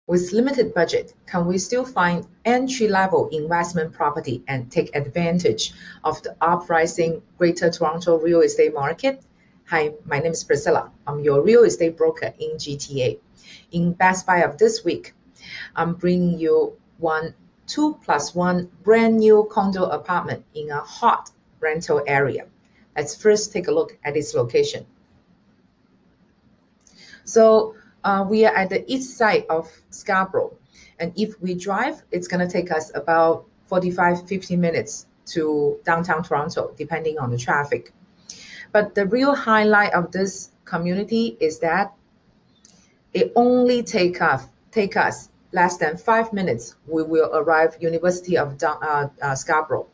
With limited budget, can we still find entry-level investment property and take advantage of the uprising Greater Toronto real estate market? Hi, my name is Priscilla. I'm your real estate broker in GTA. In Best Buy of this week, I'm bringing you 2+1 brand new condo apartment in a hot rental area. Let's first take a look at its location. So we are at the east side of Scarborough, and if we drive, it's going to take us about 45-50 minutes to downtown Toronto, depending on the traffic. But the real highlight of this community is that it only take us less than 5 minutes. We will arrive University of Scarborough.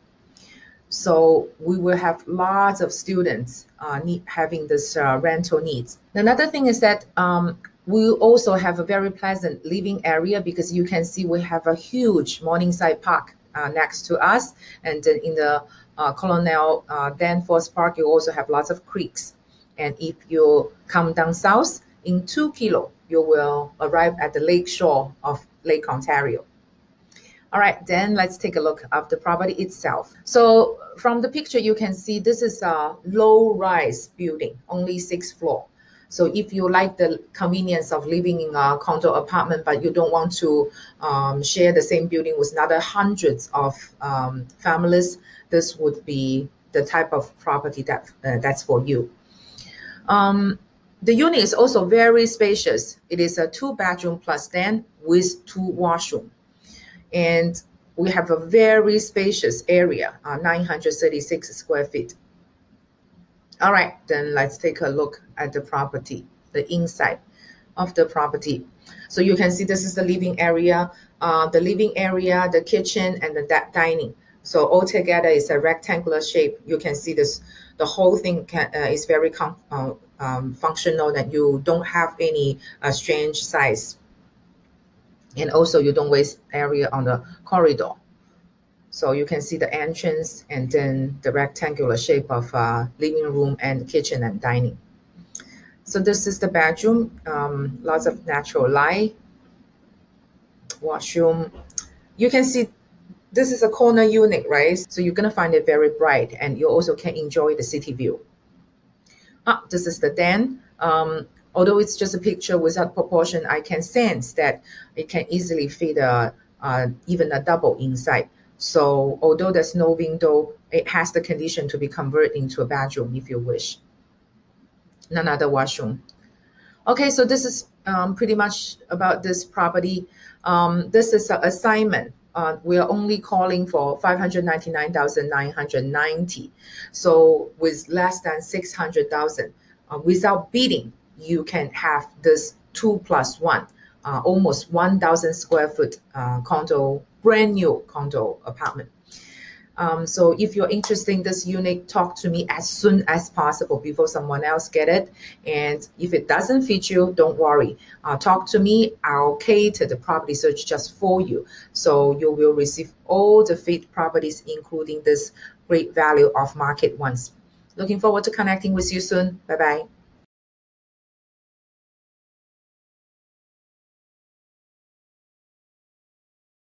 So we will have lots of students having this rental needs. Another thing is that we also have a very pleasant living area, because you can see we have a huge Morningside Park next to us. And then in the Colonel Danforth Park, you also have lots of creeks. And if you come down south, in 2 kilo, you will arrive at the lake shore of Lake Ontario. All right, then let's take a look at the property itself. So from the picture, you can see this is a low-rise building, only 6th floor. So if you like the convenience of living in a condo apartment, but you don't want to share the same building with another hundreds of families, this would be the type of property that's for you. The unit is also very spacious. It is a 2-bedroom plus den with 2 washrooms. And we have a very spacious area, 936 square feet. All right, then let's take a look at the property, the inside of the property. So you can see this is the living area, the kitchen, and the dining. So altogether, it's a rectangular shape. You can see this. The whole thing is very functional, that you don't have any strange size. And also you don't waste area on the corridor. So you can see the entrance and then the rectangular shape of living room and kitchen and dining. So this is the bedroom, lots of natural light, washroom. You can see this is a corner unit, right? So you're gonna find it very bright, and you also can enjoy the city view. This is the den. Although it's just a picture without proportion, I can sense that it can easily fit even a double inside. So although there's no window, it has the condition to be converted into a bedroom if you wish. Another washroom. Okay, so this is pretty much about this property. This is an assignment. We are only calling for $599,990. So with less than $600,000, without bidding, you can have this 2+1, almost 1,000 square foot condo, brand new condo apartment. So if you're interested in this unit, talk to me as soon as possible before someone else get it. And if it doesn't fit you, don't worry. Talk to me. I'll cater the property search just for you. So you will receive all the fit properties, including this great value of market ones. Looking forward to connecting with you soon. Bye-bye.